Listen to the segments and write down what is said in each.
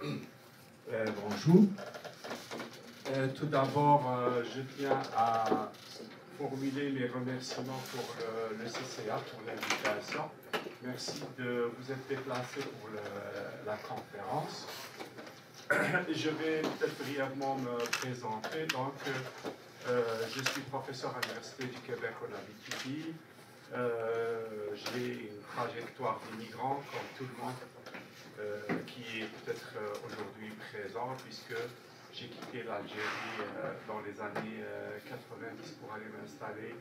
Bonjour. Tout d'abord, je tiens à formuler mes remerciements pour le CCA, pour l'invitation. Merci de vous être déplacé pour la conférence. Je vais peut-être brièvement me présenter. Donc, je suis professeur à l'Université du Québec en Abitibi. J'ai une trajectoire d'immigrant, comme tout le monde, qui est peut-être aujourd'hui présent, puisque j'ai quitté l'Algérie dans les années 90 pour aller m'installer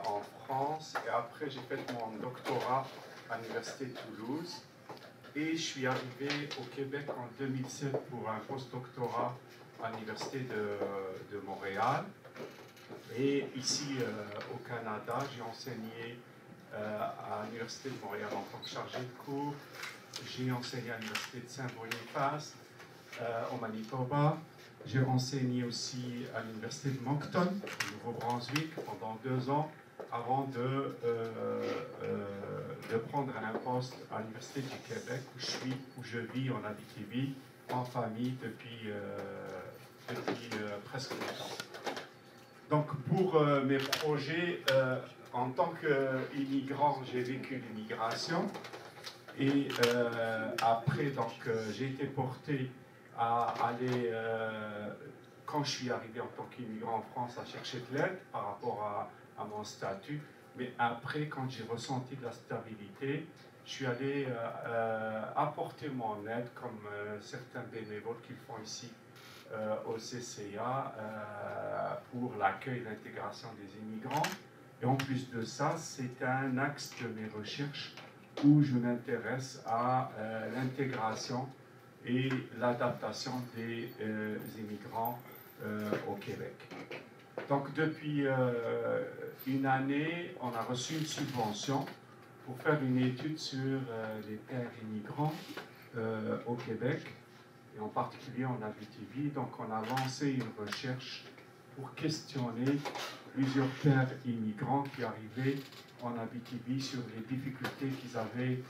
en France. Et après, j'ai fait mon doctorat à l'Université de Toulouse. Et je suis arrivé au Québec en 2007 pour un post-doctorat à l'Université de Montréal. Et ici, au Canada, j'ai enseigné à l'Université de Montréal en tant que chargé de cours. J'ai enseigné à l'Université de Saint-Boniface, au Manitoba. J'ai enseigné aussi à l'Université de Moncton, au Nouveau-Brunswick, pendant 2 ans, avant de prendre un poste à l'Université du Québec, où je vis en Abitibi, en famille, depuis presque 8 ans. Donc, pour mes projets, en tant qu'immigrant, j'ai vécu l'immigration. Et après, donc, j'ai été porté à aller, quand je suis arrivé en tant qu'immigrant en France, à chercher de l'aide par rapport à mon statut. Mais après, quand j'ai ressenti de la stabilité, je suis allé apporter mon aide, comme certains bénévoles qui le font ici au CCA, pour l'accueil et l'intégration des immigrants. Et en plus de ça, c'est un axe de mes recherches où je m'intéresse à l'intégration et l'adaptation des immigrants au Québec. Donc depuis une année, on a reçu une subvention pour faire une étude sur les pères immigrants au Québec, et en particulier en Abitibi. Donc on a lancé une recherche pour questionner plusieurs pères immigrants qui arrivaient en Abitibi sur les difficultés qu'ils avaient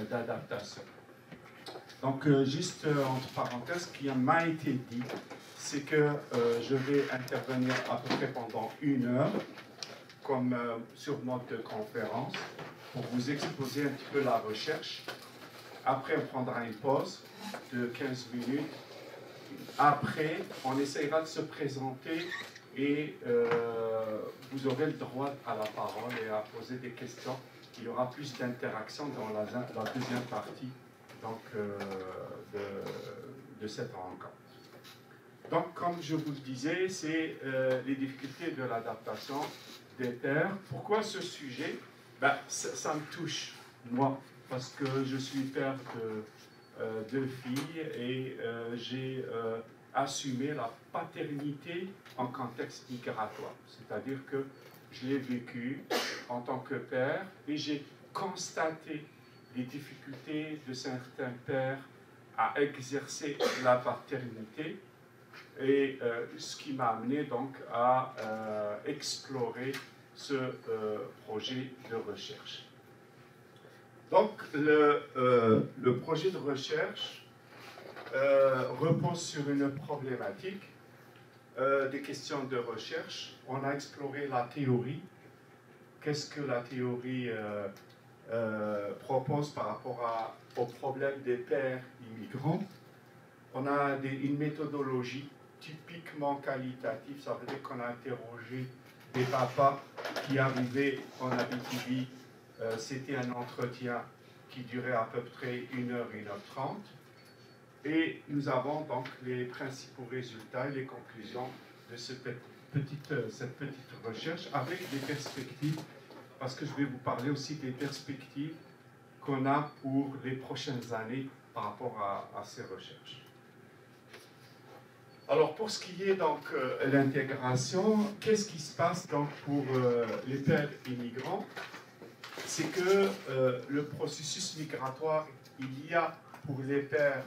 d'adaptation. Donc, juste entre parenthèses, ce qui m'a été dit, c'est que je vais intervenir à peu près pendant 1 heure, comme sur mode de conférence, pour vous exposer un petit peu la recherche. Après, on prendra une pause de 15 minutes. Après, on essaiera de se présenter et vous aurez le droit à la parole et à poser des questions. Il y aura plus d'interaction dans la deuxième partie donc, de cette rencontre. Donc, comme je vous le disais, c'est les difficultés de l'adaptation des pères. Pourquoi ce sujet? Ben, ça me touche, moi, parce que je suis père de 2 filles et j'ai assumé la paternité en contexte migratoire. C'est-à-dire que je l'ai vécu en tant que père et j'ai constaté les difficultés de certains pères à exercer la paternité, et ce qui m'a amené donc à explorer ce projet de recherche. Donc le projet de recherche repose sur une problématique, des questions de recherche. On a exploré la théorie. Qu'est-ce que la théorie propose par rapport au problème des pères immigrants? On a une méthodologie typiquement qualitative. Ça veut dire qu'on a interrogé des papas qui arrivaient en Abitibi. C'était un entretien qui durait à peu près 1 heure, 1 heure 30. Et nous avons donc les principaux résultats et les conclusions de cette petite recherche avec des perspectives, parce que je vais vous parler aussi des perspectives qu'on a pour les prochaines années par rapport à ces recherches. Alors, pour ce qui est donc l'intégration, qu'est-ce qui se passe donc pour les pères immigrants? C'est que le processus migratoire, il y a pour les pères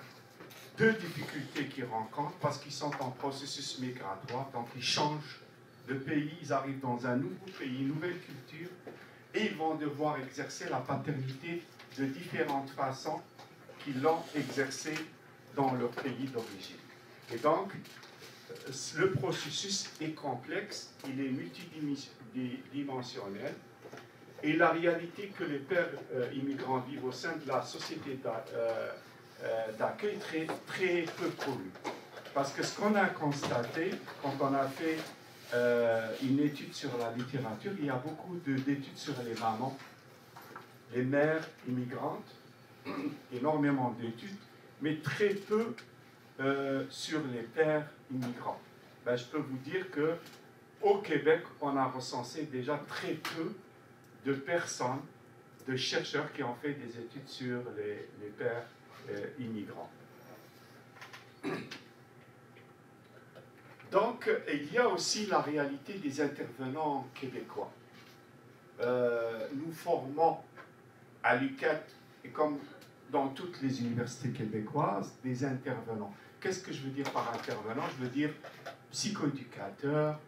2 difficultés qu'ils rencontrent parce qu'ils sont en processus migratoire, donc ils changent de pays, ils arrivent dans un nouveau pays, une nouvelle culture, et ils vont devoir exercer la paternité de différentes façons qu'ils l'ont exercée dans leur pays d'origine. Et donc, le processus est complexe, il est multidimensionnel, et la réalité que les pères immigrants vivent au sein de la société d'accueil très, très peu connue. Parce que ce qu'on a constaté quand on a fait une étude sur la littérature, il y a beaucoup d'études sur les mamans, les mères immigrantes, énormément d'études, mais très peu sur les pères immigrants. Ben, je peux vous dire qu'au Québec, on a recensé déjà très peu de personnes, de chercheurs qui ont fait des études sur les pères immigrants. Donc, il y a aussi la réalité des intervenants québécois. Nous formons à l'UQAT, et comme dans toutes les universités québécoises, des intervenants. Qu'est-ce que je veux dire par intervenant? Je veux dire psychoéducateur,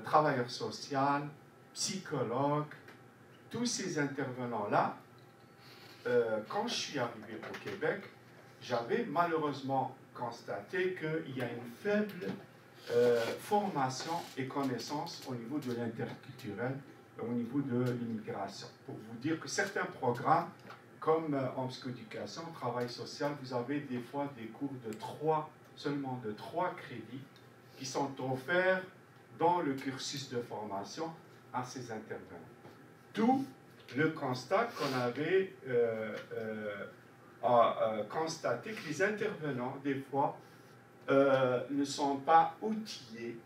travailleur social, psychologue. Tous ces intervenants-là, quand je suis arrivé au Québec, j'avais malheureusement constaté qu'il y a une faible formation et connaissance au niveau de l'interculturel, au niveau de l'immigration. Pour vous dire que certains programmes, comme en psychoéducation, travail social, vous avez des fois des cours seulement de 3 crédits qui sont offerts dans le cursus de formation à ces intervenants. D'où le constat qu'on avait constaté que les intervenants, des fois, ne sont pas outillés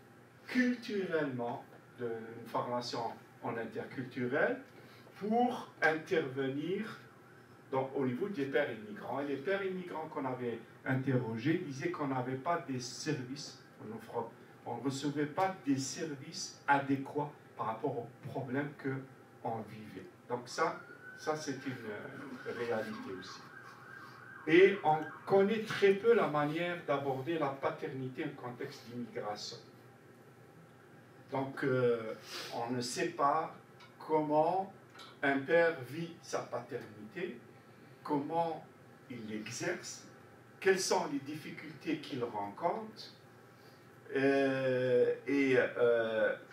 culturellement d'une formation en interculturel pour intervenir au niveau des pères immigrants. Et les pères immigrants qu'on avait interrogés disaient qu'on n'avait pas des services, on ne recevait pas des services adéquats par rapport aux problèmes qu'on vivait. Donc ça c'est une réalité aussi. Et on connaît très peu la manière d'aborder la paternité en contexte d'immigration. Donc, on ne sait pas comment un père vit sa paternité, comment il l'exerce, quelles sont les difficultés qu'il rencontre, et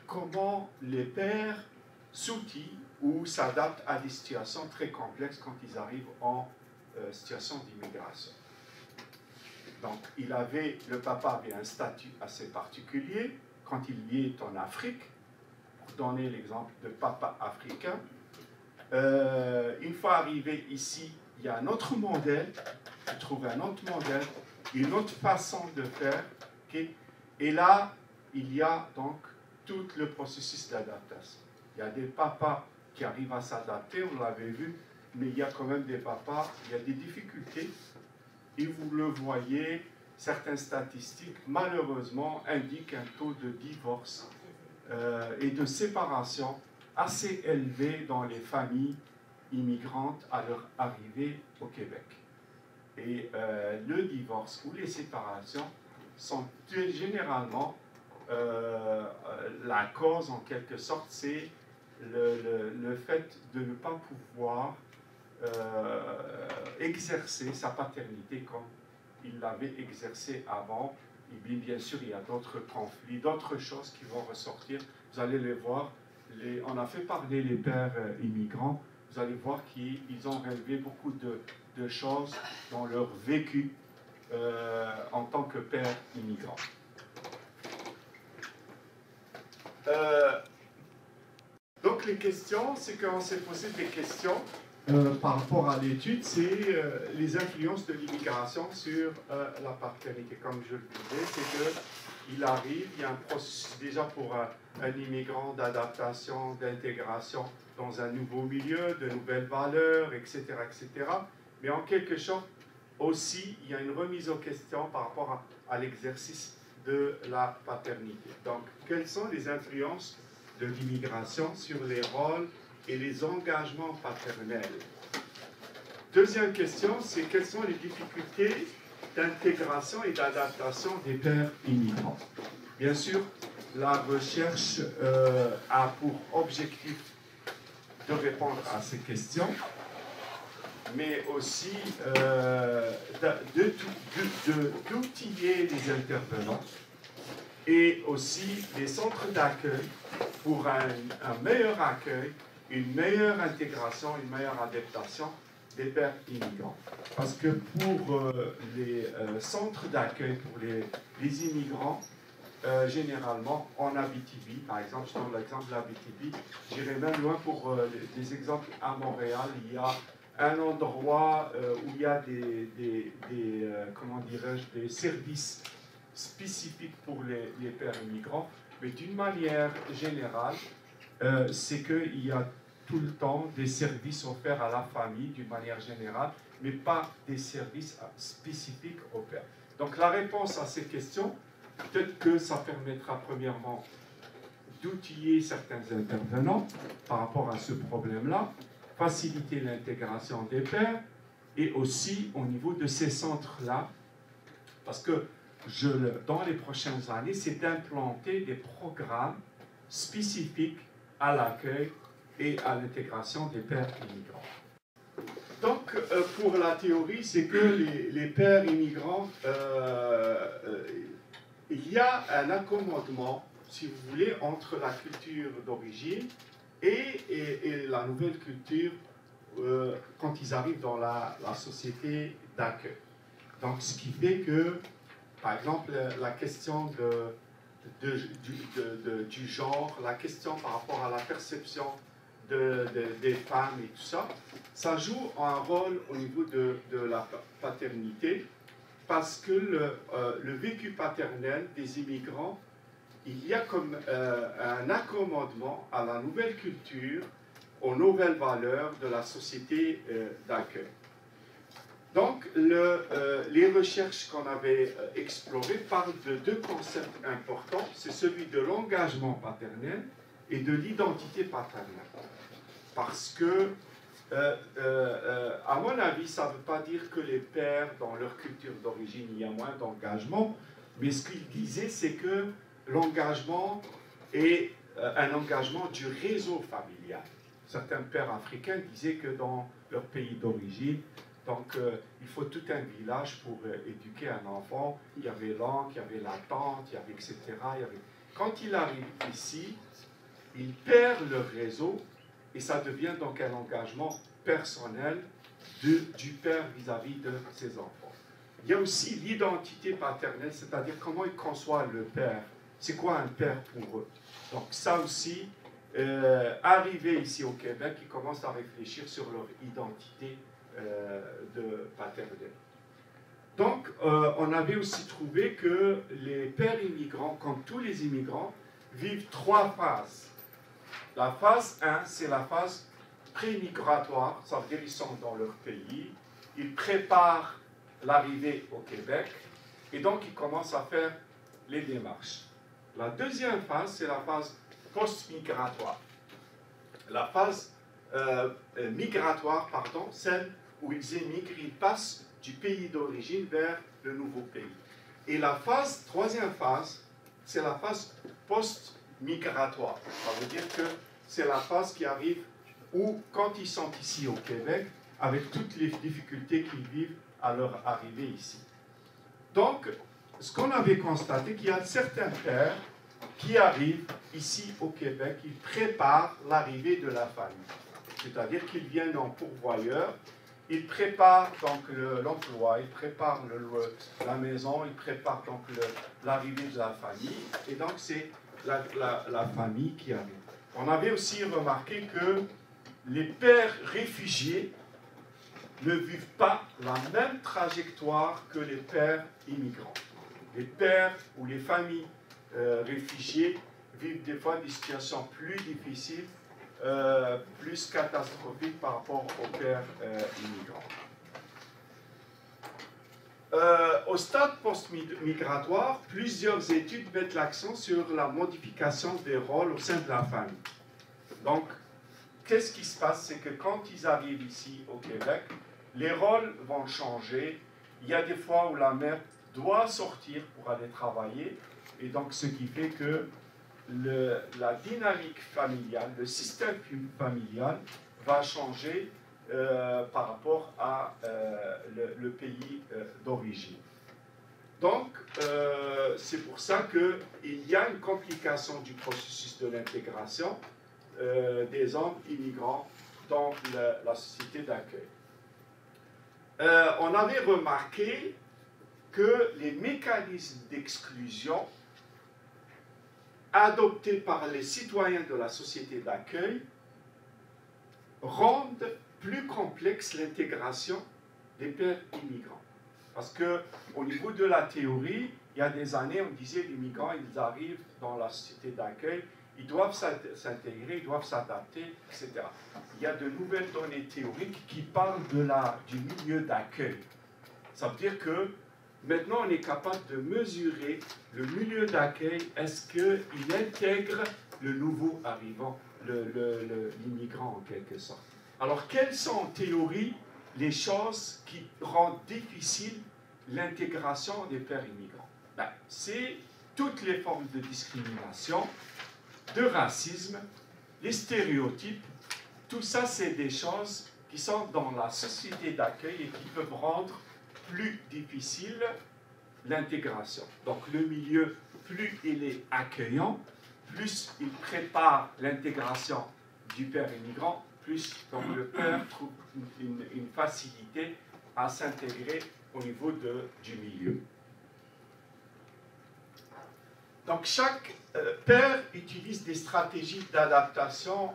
comment les pères s'outillent ou s'adaptent à des situations très complexes quand ils arrivent en situation d'immigration. Donc, le papa avait un statut assez particulier quand il est en Afrique, pour donner l'exemple de papa africain. Une fois arrivé ici, il y a un autre modèle, il trouve un autre modèle, une autre façon de faire, okay? Et là, il y a donc tout le processus d'adaptation. Il y a des papas qui arrivent à s'adapter, on l'avait vu, mais il y a quand même des papas, il y a des difficultés, et vous le voyez, certaines statistiques, malheureusement, indiquent un taux de divorce et de séparation assez élevé dans les familles immigrantes à leur arrivée au Québec. Et le divorce ou les séparations sont généralement la cause, en quelque sorte, c'est le fait de ne pas pouvoir exercer sa paternité comme il l'avait exercé avant. Et bien sûr, il y a d'autres conflits, d'autres choses qui vont ressortir. Vous allez les voir. On a fait parler les pères immigrants. Vous allez voir qu'ils ont relevé beaucoup de choses dans leur vécu en tant que père immigrant. Donc les questions, c'est qu'on s'est posé des questions par rapport à l'étude, c'est les influences de l'immigration sur la paternité. Comme je le disais, c'est qu'il arrive, il y a un processus déjà pour un immigrant d'adaptation, d'intégration dans un nouveau milieu, de nouvelles valeurs, etc., etc. Mais en quelque sorte, aussi, il y a une remise en question par rapport à l'exercice de la paternité. Donc, quelles sont les influences de l'immigration sur les rôles et les engagements paternels? Deuxième question, c'est quelles sont les difficultés d'intégration et d'adaptation des pères immigrants? Bien sûr, la recherche a pour objectif de répondre à ces questions. mais aussi d'outiller les intervenants et aussi les centres d'accueil pour un meilleur accueil, une meilleure intégration, une meilleure adaptation des pères immigrants. Parce que pour les centres d'accueil pour les immigrants, généralement en Abitibi, par exemple, je donne l'exemple de l'Abitibi, j'irai même loin pour des exemples à Montréal, il y a un endroit où il y a comment dirais-je, des services spécifiques pour les pères immigrants, mais d'une manière générale, c'est qu'il y a tout le temps des services offerts à la famille d'une manière générale, mais pas des services spécifiques aux pères. Donc la réponse à ces questions, peut-être que ça permettra premièrement d'outiller certains intervenants par rapport à ce problème-là, faciliter l'intégration des pères et aussi au niveau de ces centres-là, parce que dans les prochaines années, c'est d'implanter des programmes spécifiques à l'accueil et à l'intégration des pères immigrants. Donc, pour la théorie, c'est que les pères immigrants, il y a un accommodement, si vous voulez, entre la culture d'origine et la nouvelle culture quand ils arrivent dans la société d'accueil. Donc, ce qui fait que, par exemple, la question du genre, la question par rapport à la perception des femmes et tout ça, ça joue un rôle au niveau de la paternité, parce que le vécu paternel des immigrants, il y a comme un accommodement à la nouvelle culture, aux nouvelles valeurs de la société d'accueil. Donc, les recherches qu'on avait explorées parlent de deux concepts importants, c'est celui de l'engagement paternel et de l'identité paternelle. Parce que, à mon avis, ça ne veut pas dire que les pères, dans leur culture d'origine, il y a moins d'engagement, mais ce qu'ils disaient, c'est que l'engagement est un engagement du réseau familial. Certains pères africains disaient que dans leur pays d'origine, donc il faut tout un village pour éduquer un enfant. Il y avait l'oncle, il y avait la tante, il y avait etc. Quand il arrive ici, il perd le réseau et ça devient donc un engagement personnel du père vis-à-vis de ses enfants. Il y a aussi l'identité paternelle, c'est-à-dire comment ils conçoivent le père. C'est quoi un père pour eux? Donc ça aussi, arrivé ici au Québec, ils commencent à réfléchir sur leur identité de paternelle. Donc, on avait aussi trouvé que les pères immigrants, comme tous les immigrants, vivent trois phases. La phase 1, c'est la phase pré-migratoire, ça veut dire qu'ils sont dans leur pays, ils préparent l'arrivée au Québec, et donc ils commencent à faire les démarches. La deuxième phase, c'est la phase post-migratoire. La phase migratoire, pardon, celle où ils émigrent, ils passent du pays d'origine vers le nouveau pays. Et la troisième phase, c'est la phase post-migratoire. Ça veut dire que c'est la phase qui arrive où, quand ils sont ici au Québec, avec toutes les difficultés qu'ils vivent à leur arrivée ici. Donc, ce qu'on avait constaté, qu'il y a certains pères qui arrivent ici au Québec, ils préparent l'arrivée de la famille. C'est-à-dire qu'ils viennent en pourvoyeur, ils préparent donc l'emploi, ils préparent la maison, ils préparent donc l'arrivée de la famille, et donc c'est la famille qui arrive. On avait aussi remarqué que les pères réfugiés ne vivent pas la même trajectoire que les pères immigrants. Les pères ou les familles réfugiés vivent des fois des situations plus difficiles, plus catastrophiques par rapport aux pères immigrants. Au stade post-migratoire, plusieurs études mettent l'accent sur la modification des rôles au sein de la famille. Donc, qu'est-ce qui se passe? C'est que quand ils arrivent ici au Québec, les rôles vont changer. Il y a des fois où la mère doit sortir pour aller travailler, et donc ce qui fait que la dynamique familiale, le système familial va changer par rapport à le pays d'origine. Donc, c'est pour ça qu'il y a une complication du processus de l'intégration des hommes immigrants dans la société d'accueil. On avait remarqué que les mécanismes d'exclusion adoptés par les citoyens de la société d'accueil rendent plus complexe l'intégration des pères immigrants. Parce qu'au niveau de la théorie, il y a des années, on disait les migrants, ils arrivent dans la société d'accueil, ils doivent s'intégrer, ils doivent s'adapter, etc. Il y a de nouvelles données théoriques qui parlent du milieu d'accueil. Ça veut dire que maintenant, on est capable de mesurer le milieu d'accueil. Est-ce qu'il intègre le nouveau arrivant, l'immigrant en quelque sorte? Alors, quelles sont en théorie les choses qui rendent difficile l'intégration des pères immigrants? Ben, c'est toutes les formes de discrimination, de racisme, les stéréotypes. Tout ça, c'est des choses qui sont dans la société d'accueil et qui peuvent rendre plus difficile l'intégration. Donc le milieu, plus il est accueillant, plus il prépare l'intégration du père immigrant, plus donc, le père trouve une facilité à s'intégrer au niveau du milieu. Donc chaque père utilise des stratégies d'adaptation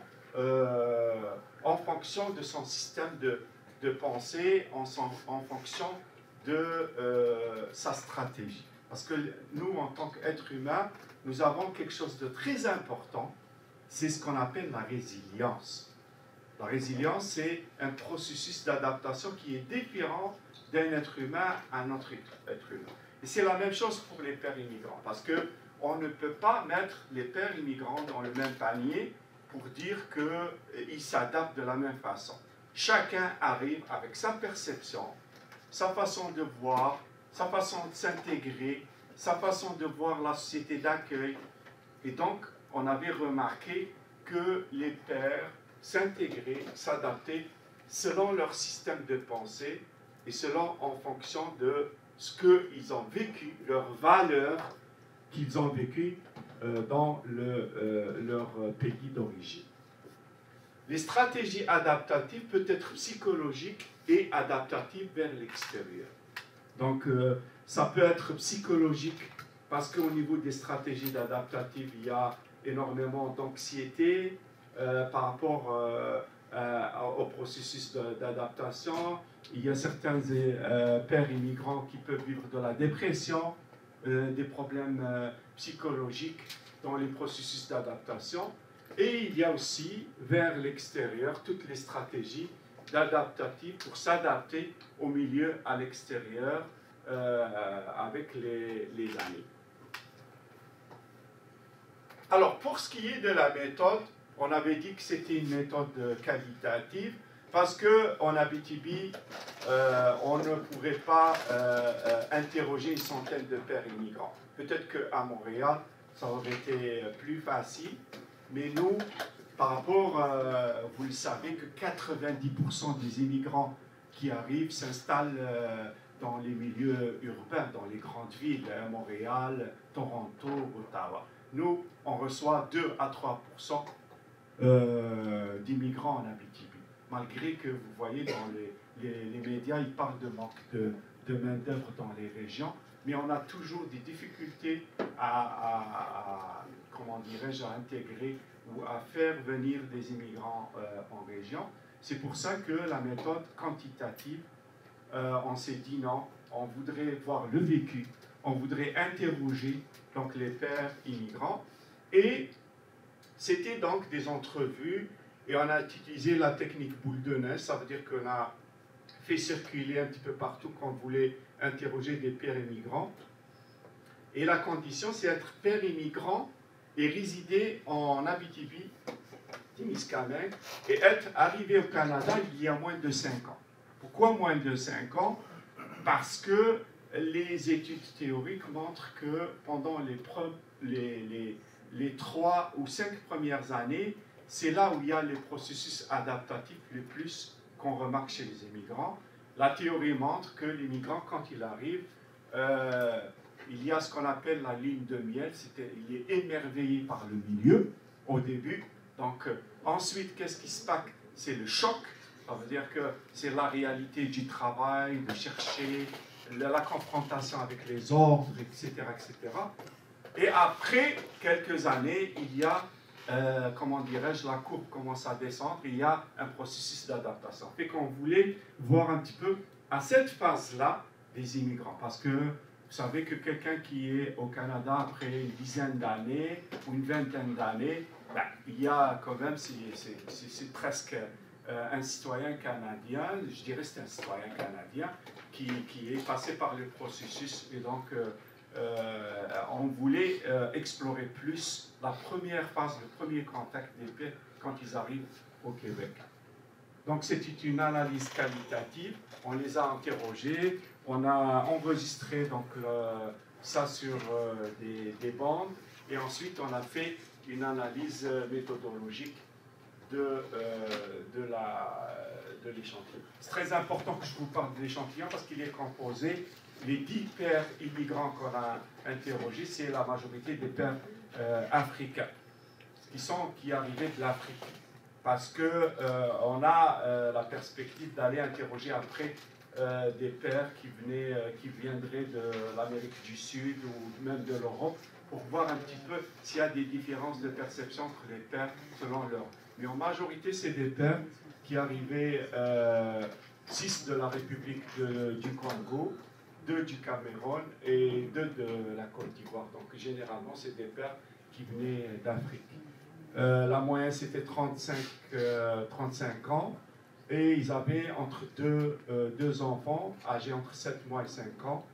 en fonction de son système de pensée, en fonction de sa stratégie. Parce que nous, en tant qu'êtres humains, nous avons quelque chose de très important, c'est ce qu'on appelle la résilience. La résilience, c'est un processus d'adaptation qui est différent d'un être humain à un autre être humain. Et c'est la même chose pour les pères immigrants, parce qu'on ne peut pas mettre les pères immigrants dans le même panier pour dire qu'ils s'adaptent de la même façon. Chacun arrive avec sa perception, sa façon de voir, sa façon de s'intégrer, sa façon de voir la société d'accueil. Et donc, on avait remarqué que les pères s'intégraient, s'adaptaient selon leur système de pensée et selon en fonction de ce qu'ils ont vécu, leurs valeurs qu'ils ont vécues dans leur pays d'origine. Les stratégies adaptatives peuvent être psychologiques et adaptatives vers l'extérieur. Donc, ça peut être psychologique parce qu'au niveau des stratégies adaptatives, il y a énormément d'anxiété par rapport au processus d'adaptation. Il y a certains pères immigrants qui peuvent vivre de la dépression, des problèmes psychologiques dans les processus d'adaptation. Et il y a aussi, vers l'extérieur, toutes les stratégies adaptatives pour s'adapter au milieu à l'extérieur avec les années. Alors, pour ce qui est de la méthode, on avait dit que c'était une méthode qualitative parce qu'en Abitibi, on ne pourrait pas interroger une centaine de pères immigrants. Peut-être qu'à Montréal, ça aurait été plus facile. Mais nous, par rapport, vous le savez, que 90% des immigrants qui arrivent s'installent dans les milieux urbains, dans les grandes villes, Montréal, Toronto, Ottawa. Nous, on reçoit 2 à 3% d'immigrants en Abitibi. Malgré que vous voyez dans les médias, ils parlent de manque de main-d'œuvre dans les régions, mais on a toujours des difficultés comment dirais-je, à intégrer ou à faire venir des immigrants en région. C'est pour ça que la méthode quantitative, on s'est dit non, on voudrait voir le vécu, on voudrait interroger donc les pères immigrants. Et c'était donc des entrevues, et on a utilisé la technique boule de neige, ça veut dire qu'on a fait circuler un petit peu partout qu'on voulait interroger des pères immigrants. Et la condition, c'est être père immigrant et résider en Abitibi, Témiscamingue, et être arrivé au Canada il y a moins de 5 ans. Pourquoi moins de 5 ans? Parce que les études théoriques montrent que pendant les 3 ou 5 premières années, c'est là où il y a les processus adaptatifs les plus qu'on remarque chez les immigrants. La théorie montre que l'immigrant, quand il arrive, il y a ce qu'on appelle la lune de miel, il est émerveillé par le milieu au début. Donc ensuite, qu'est-ce qui se passe? C'est le choc, ça veut dire que c'est la réalité du travail, de chercher la confrontation avec les ordres, etc., etc. Et après quelques années, il y a, comment dirais-je, la courbe commence à descendre, il y a un processus d'adaptation. Fait qu'on voulait voir un petit peu à cette phase-là des immigrants, parce que vous savez que quelqu'un qui est au Canada après une dizaine d'années ou une vingtaine d'années, ben, il y a quand même, c'est presque un citoyen canadien, je dirais c'est un citoyen canadien qui est passé par le processus, et donc on voulait explorer plus la première phase, le premier contact des pairs quand ils arrivent au Québec. Donc c'était une analyse qualitative, on les a interrogés, on a enregistré donc, ça sur des bandes, et ensuite on a fait une analyse méthodologique de l'échantillon. C'est très important que je vous parle de l'échantillon parce qu'il est composé, les 10 pères immigrants qu'on a interrogés, c'est la majorité des pères africains, qui arrivaient de l'Afrique. Parce qu'on a la perspective d'aller interroger après des pères qui viendraient de l'Amérique du Sud ou même de l'Europe, pour voir un petit peu s'il y a des différences de perception entre les pères selon leur. Mais en majorité, c'est des pères qui arrivaient, 6 de la République du Congo, 2 du Cameroun et 2 de la Côte d'Ivoire. Donc généralement, c'est des pères qui venaient d'Afrique. La moyenne, c'était 35 ans. Et ils avaient entre deux enfants, âgés entre 7 mois et 5 ans.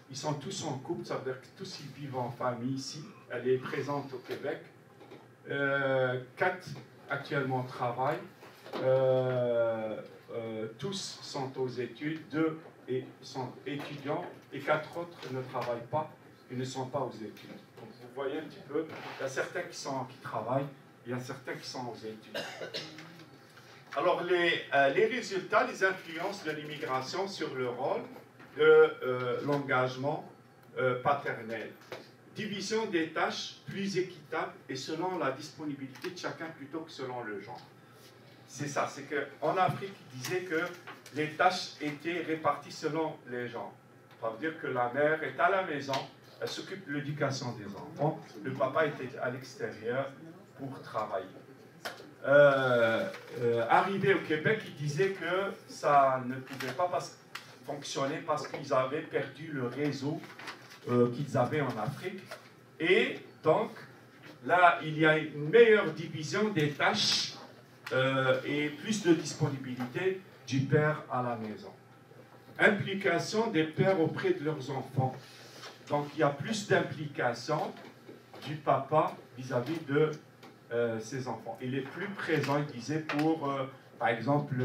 Ils sont tous en couple, ça veut dire que tous ils vivent en famille ici. Elle est présente au Québec. 4 actuellement travaillent. Tous sont aux études. 2 sont étudiants et 4 autres ne travaillent pas et ne sont pas aux études. Donc vous voyez un petit peu, il y a certains qui travaillent, il y a certains qui sont aux études. Alors les résultats, les influences de l'immigration sur le rôle de l'engagement paternel. Division des tâches plus équitable et selon la disponibilité de chacun plutôt que selon le genre. C'est ça, c'est qu'en Afrique, il disait que les tâches étaient réparties selon les genres. Ça veut dire que la mère est à la maison, elle s'occupe de l'éducation des enfants, le papa était à l'extérieur pour travailler. Arrivé au Québec, il disait que ça ne pouvait pas fonctionner parce qu'ils avaient perdu le réseau qu'ils avaient en Afrique. Et donc, là, il y a une meilleure division des tâches et plus de disponibilité du père à la maison. Implication des pères auprès de leurs enfants. Donc, il y a plus d'implication du papa vis-à-vis de ses enfants. Il est plus présent, il disait, par exemple,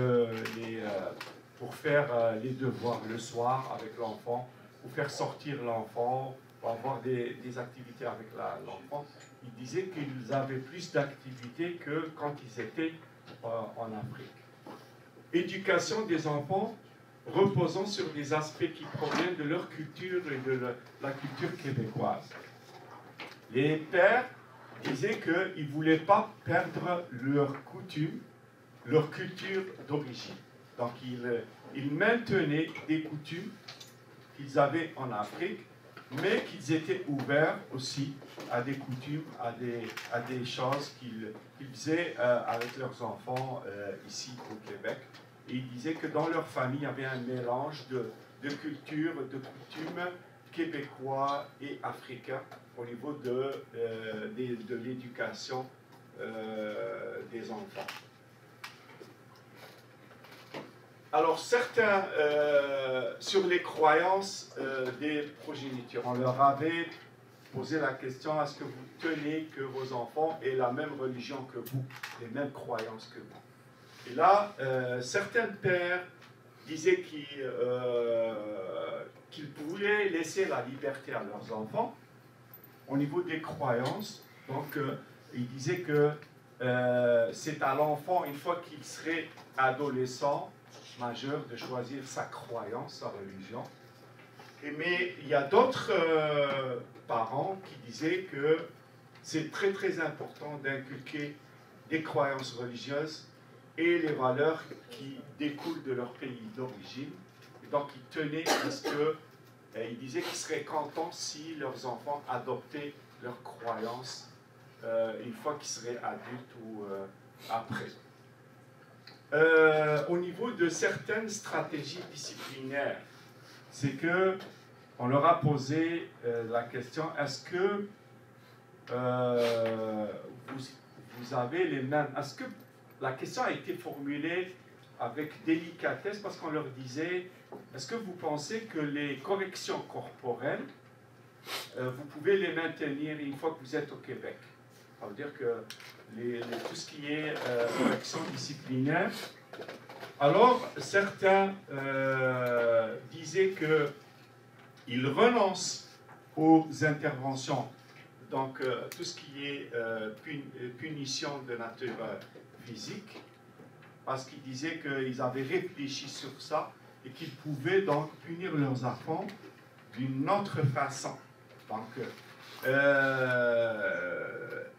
pour faire les devoirs le soir avec l'enfant, pour faire sortir l'enfant, pour avoir des activités avec l'enfant. Il disait qu'ils avaient plus d'activités que quand ils étaient en Afrique. Éducation des enfants reposant sur des aspects qui proviennent de leur culture et de la culture québécoise. Les pères disaient qu'ils ne voulaient pas perdre leurs coutumes, leur culture d'origine. Donc ils maintenaient des coutumes qu'ils avaient en Afrique, mais qu'ils étaient ouverts aussi à des coutumes, à des choses qu'ils faisaient avec leurs enfants ici au Québec. Et ils disaient que dans leur famille, il y avait un mélange de cultures, de coutumes québécois et africains au niveau de l'éducation des enfants. Alors certains, sur les croyances des progénitures, on leur avait posé la question, est-ce que vous tenez que vos enfants aient la même religion que vous, les mêmes croyances que vous? Et là, certains pères disaient qu'ils voulaient laisser la liberté à leurs enfants au niveau des croyances. Donc, ils disaient que c'est à l'enfant, une fois qu'il serait adolescent, majeur de choisir sa croyance, sa religion. Mais il y a d'autres parents qui disaient que c'est très très important d'inculquer des croyances religieuses et les valeurs qui découlent de leur pays d'origine. Donc ils tenaient à ce que, ils disaient qu'ils seraient contents si leurs enfants adoptaient leurs croyances une fois qu'ils seraient adultes ou après. Au niveau de certaines stratégies disciplinaires, c'est que on leur a posé la question, est-ce que vous avez les mêmes... Est-ce que la question a été formulée avec délicatesse parce qu'on leur disait, est-ce que vous pensez que les corrections corporelles, vous pouvez les maintenir une fois que vous êtes au Québec? Ça veut dire que tout ce qui est correction disciplinaire. Alors, certains disaient qu'ils renoncent aux interventions, donc tout ce qui est punition de nature physique, parce qu'ils disaient qu'ils avaient réfléchi sur ça et qu'ils pouvaient donc punir leurs enfants d'une autre façon. Donc,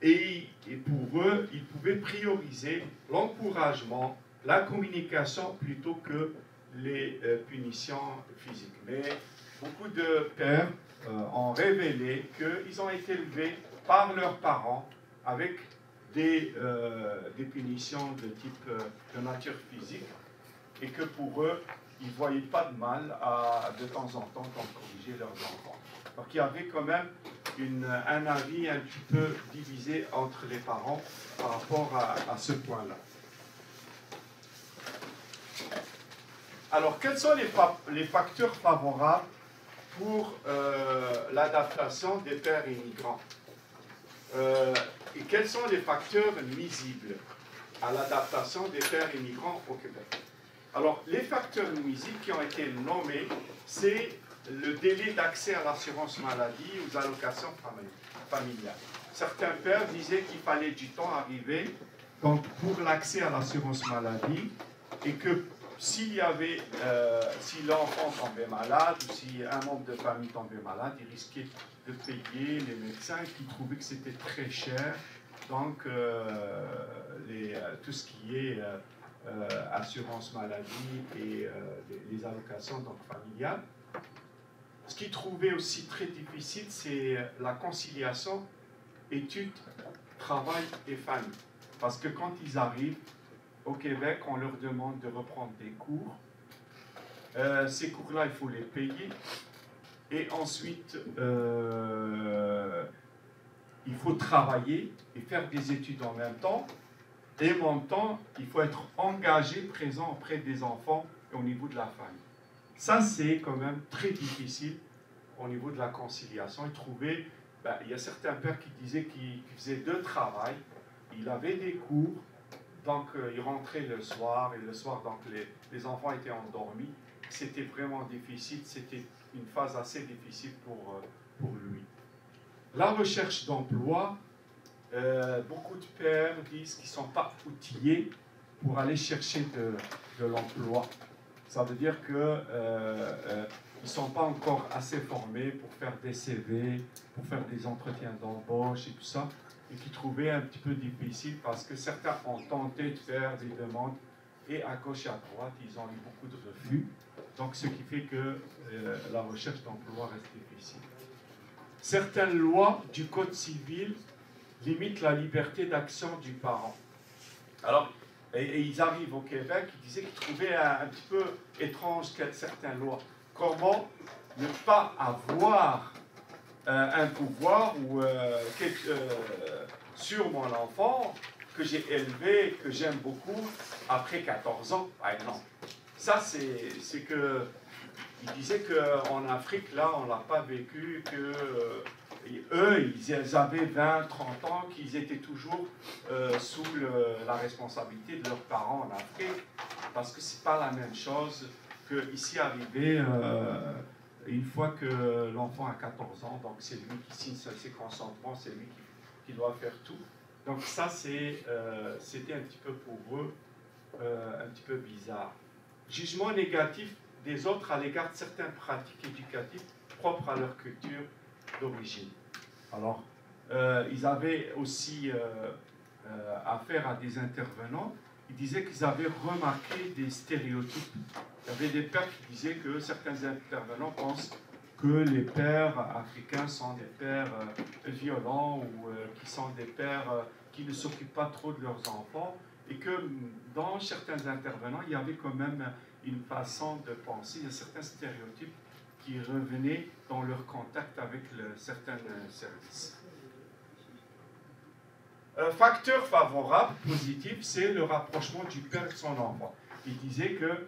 et pour eux, ils pouvaient prioriser l'encouragement, la communication plutôt que les punitions physiques. Mais beaucoup de pères ont révélé qu'ils ont été élevés par leurs parents avec des punitions de type de nature physique et que pour eux, ils ne voyaient pas de mal à de temps en temps corriger leurs enfants. Donc il y avait quand même un avis un petit peu divisé entre les parents par rapport à ce point-là. Alors, quels sont les facteurs favorables pour l'adaptation des pères immigrants? Et quels sont les facteurs nuisibles à l'adaptation des pères immigrants au Québec? Alors, les facteurs nuisibles qui ont été nommés, c'est le délai d'accès à l'assurance maladie, aux allocations familiales. Certains pères disaient qu'il fallait du temps arriver donc, pour l'accès à l'assurance maladie et que si l'enfant tombait malade ou si un membre de famille tombait malade, il risquait de payer les médecins qui trouvaient que c'était très cher. Donc, tout ce qui est assurance maladie et les allocations donc, familiales. Ce qu'ils trouvaient aussi très difficile, c'est la conciliation études, travail et famille. Parce que quand ils arrivent au Québec, on leur demande de reprendre des cours. Ces cours-là, il faut les payer. Et ensuite, il faut travailler et faire des études en même temps. Et en même temps, il faut être engagé, présent auprès des enfants et au niveau de la famille. Ça, c'est quand même très difficile au niveau de la conciliation. Il y a certains pères qui disaient qu'ils faisaient deux travails. Il avait des cours, donc il rentrait le soir, et le soir, donc les enfants étaient endormis. C'était vraiment difficile, c'était une phase assez difficile pour lui. La recherche d'emploi, beaucoup de pères disent qu'ils ne sont pas outillés pour aller chercher de l'emploi. Ça veut dire qu'ils ne sont pas encore assez formés pour faire des CV, pour faire des entretiens d'embauche et tout ça, et qui trouvaient un petit peu difficile parce que certains ont tenté de faire des demandes et à gauche et à droite, ils ont eu beaucoup de refus. Donc, ce qui fait que la recherche d'emploi reste difficile. Certaines lois du Code civil limitent la liberté d'action du parent. Alors, et ils arrivent au Québec, ils disaient qu'ils trouvaient un petit peu étrange certaines lois. Comment ne pas avoir un pouvoir sur mon enfant que j'ai élevé, que j'aime beaucoup, après 14 ans, par exemple. Ça, c'est que... Ils disaient qu'en Afrique, là, on ne l'a pas vécu, que eux, ils avaient 20, 30 ans, qu'ils étaient toujours sous la responsabilité de leurs parents en Afrique, parce que ce n'est pas la même chose qu'ici arriver une fois que l'enfant a 14 ans, donc c'est lui qui signe ses consentements, c'est lui qui doit faire tout. Donc ça, c'était un petit peu pour eux, un petit peu bizarre. jugement négatif des autres à l'égard de certaines pratiques éducatives propres à leur culture d'origine. Alors, ils avaient aussi affaire à des intervenants. Ils disaient qu'ils avaient remarqué des stéréotypes. Il y avait des pères qui disaient que certains intervenants pensent que les pères africains sont des pères violents ou qui sont des pères qui ne s'occupent pas trop de leurs enfants, et que dans certains intervenants, il y avait quand même une façon de penser, il y a certains stéréotypes qui revenaient dans leur contact avec certains services. Facteur favorable, positif, c'est le rapprochement du père de son enfant. Il disait que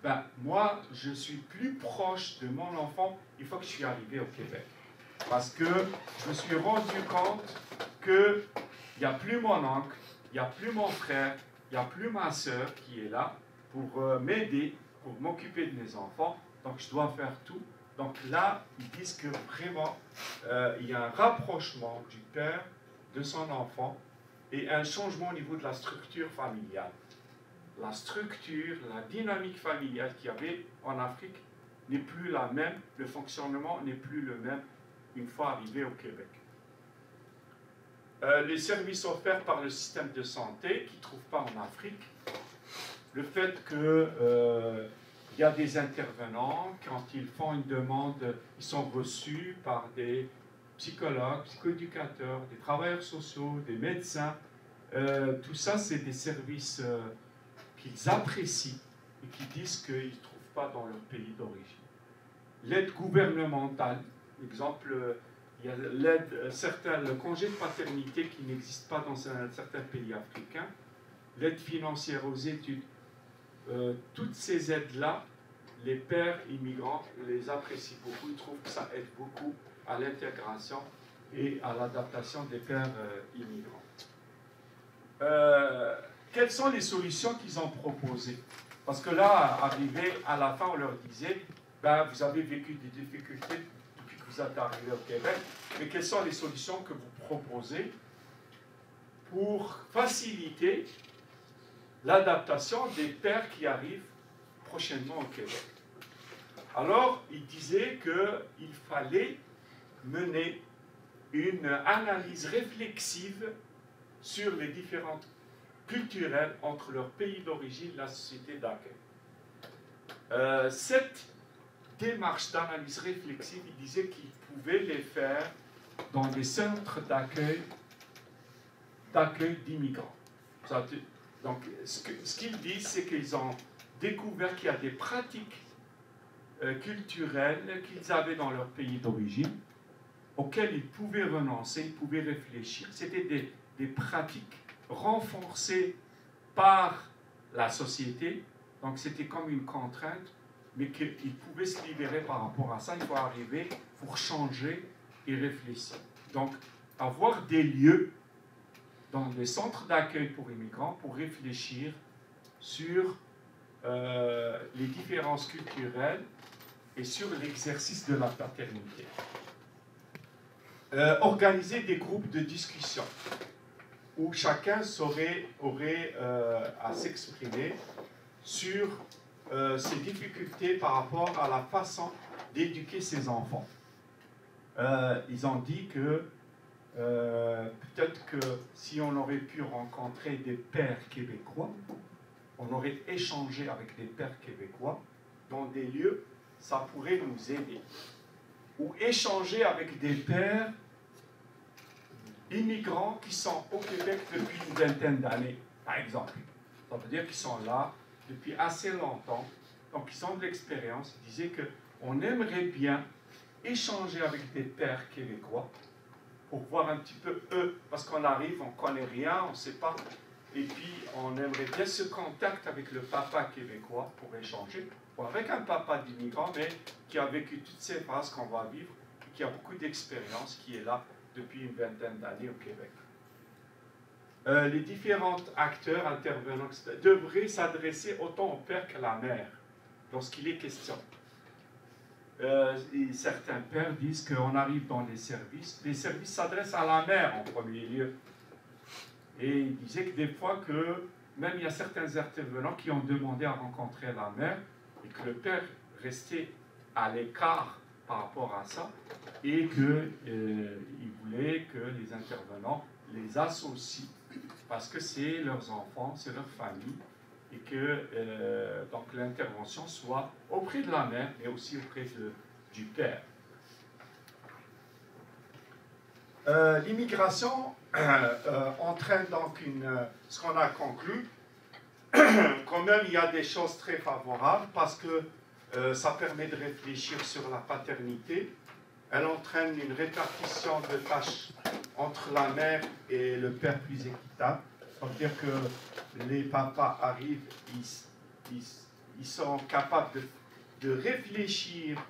ben, moi, je suis plus proche de mon enfant une fois que je suis arrivé au Québec. Parce que je me suis rendu compte qu'il n'y a plus mon oncle, il n'y a plus mon frère, il n'y a plus ma soeur qui est là pour m'aider, pour m'occuper de mes enfants. Donc, je dois faire tout. Donc là, ils disent que vraiment, il y a un rapprochement du père de son enfant et un changement au niveau de la structure familiale. La structure, la dynamique familiale qu'il y avait en Afrique n'est plus la même, le fonctionnement n'est plus le même une fois arrivé au Québec. Les services offerts par le système de santé qu'ils ne trouvent pas en Afrique, le fait qu'il y a des intervenants, quand ils font une demande, ils sont reçus par des psychologues, psychoéducateurs, des travailleurs sociaux, des médecins. Tout ça, c'est des services qu'ils apprécient et qui disent qu'ils ne trouvent pas dans leur pays d'origine. L'aide gouvernementale, exemple, il y a l'aide, le congé de paternité qui n'existe pas dans certains pays africains, l'aide financière aux études, toutes ces aides-là, les pères immigrants les apprécient beaucoup, ils trouvent que ça aide beaucoup à l'intégration et à l'adaptation des pères immigrants. Quelles sont les solutions qu'ils ont proposées? Parce que là, arrivé à la fin, on leur disait, ben, vous avez vécu des difficultés depuis que vous êtes arrivé au Québec, mais quelles sont les solutions que vous proposez pour faciliter l'adaptation des pères qui arrivent prochainement au Québec? Alors, ils disaient qu'il fallait mener une analyse réflexive sur les différentes culturelles entre leur pays d'origine et la société d'accueil. Cette démarche d'analyse réflexive, ils disaient qu'ils pouvaient les faire dans des centres d'accueil d'immigrants. Donc, ce qu'ils disent, c'est qu'ils ont découvert qu'il y a des pratiques culturelles qu'ils avaient dans leur pays d'origine, auxquelles ils pouvaient renoncer, ils pouvaient réfléchir. C'était des pratiques renforcées par la société, donc c'était comme une contrainte, mais qu'ils pouvaient se libérer par rapport à ça. Il faut arriver pour changer et réfléchir. Donc, avoir des lieux dans des centres d'accueil pour immigrants pour réfléchir sur les différences culturelles et sur l'exercice de la paternité. Organiser des groupes de discussion où chacun aurait à s'exprimer sur ses difficultés par rapport à la façon d'éduquer ses enfants. Ils ont dit que peut-être que si on aurait pu rencontrer des pères québécois, on aurait échangé avec des pères québécois dans des lieux, ça pourrait nous aider. Ou échanger avec des pères immigrants qui sont au Québec depuis une vingtaine d'années, par exemple. Ça veut dire qu'ils sont là depuis assez longtemps, donc ils ont de l'expérience. Ils disaient qu'on aimerait bien échanger avec des pères québécois pour voir un petit peu eux, parce qu'on arrive, on ne connaît rien, on ne sait pas, et puis on aimerait bien ce contact avec le papa québécois pour échanger, ou avec un papa d'immigrant, mais qui a vécu toutes ces phases qu'on va vivre, et qui a beaucoup d'expérience, qui est là depuis une vingtaine d'années au Québec. Les différents acteurs intervenants devraient s'adresser autant au père qu'à la mère lorsqu'il est question. Et certains pères disent qu'on arrive dans les services s'adressent à la mère en premier lieu. Et ils disaient que des fois que même il y a certains intervenants qui ont demandé à rencontrer la mère et que le père restait à l'écart par rapport à ça et qu'il voulait que les intervenants les associent parce que c'est leurs enfants, c'est leur famille et que donc l'intervention soit auprès de la mère mais aussi auprès du père. L'immigration entraîne donc ce qu'on a conclu. Quand même, il y a des choses très favorables parce que ça permet de réfléchir sur la paternité. Elle entraîne une répartition de tâches entre la mère et le père plus équitable. C'est-à-dire que les papas arrivent, ils sont capables de réfléchir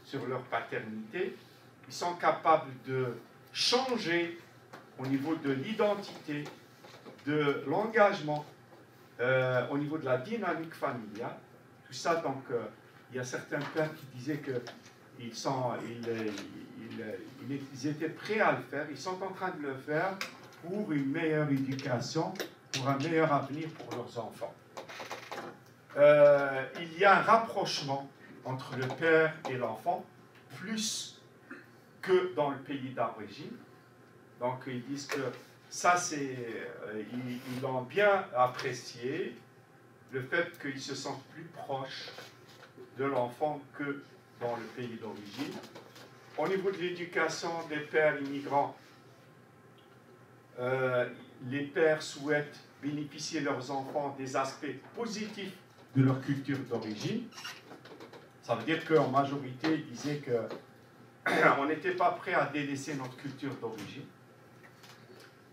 sur leur paternité. Ils sont capables de changer au niveau de l'identité, de l'engagement, au niveau de la dynamique familiale. Tout ça, donc, il y a certains pères qui disaient qu'ils étaient prêts à le faire, ils sont en train de le faire pour une meilleure éducation, pour un meilleur avenir pour leurs enfants. Il y a un rapprochement entre le père et l'enfant, plus que dans le pays d'origine. Donc ils disent que ça, ils l'ont bien apprécié, le fait qu'ils se sentent plus proches de l'enfant que dans le pays d'origine. Au niveau de l'éducation des pères immigrants, les pères souhaitent bénéficier leurs enfants des aspects positifs de leur culture d'origine. Ça veut dire qu'en majorité, ils disaient qu'on n'était pas prêt à délaisser notre culture d'origine.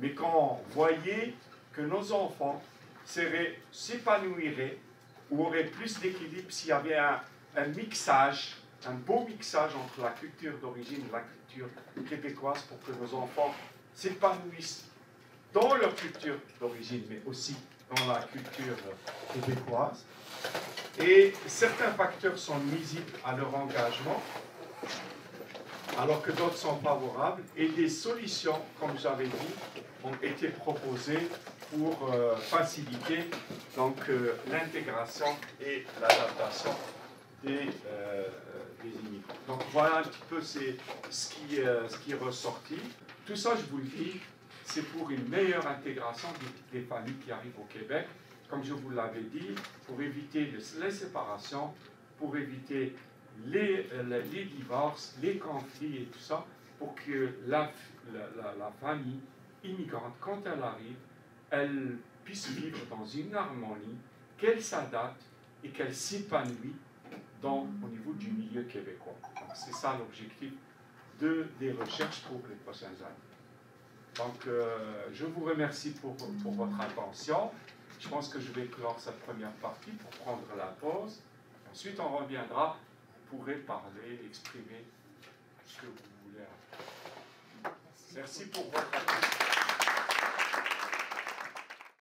Mais quand on voyait que nos enfants s'épanouiraient ou auraient plus d'équilibre s'il y avait un mixage, un beau mixage entre la culture d'origine et la culture québécoise pour que nos enfants s'épanouissent dans leur culture d'origine, mais aussi dans la culture québécoise. Et certains facteurs sont nuisibles à leur engagement, alors que d'autres sont favorables, et des solutions, comme j'avais dit, ont été proposées pour faciliter l'intégration et l'adaptation des immigrants. Donc voilà un petit peu ce qui est ressorti. Tout ça, je vous le dis, c'est pour une meilleure intégration des familles qui arrivent au Québec, comme je vous l'avais dit, pour éviter les séparations, pour éviter les divorces, les conflits et tout ça, pour que la famille immigrante, quand elle arrive, elle puisse vivre dans une harmonie, qu'elle s'adapte et qu'elle s'épanouit au niveau du milieu québécois. C'est ça l'objectif des recherches pour les prochaines années. Donc, je vous remercie pour votre attention. Je pense que je vais clore cette première partie pour prendre la pause. Ensuite, on reviendra. Vous pourrez parler, exprimer ce que vous voulez. Merci pour votre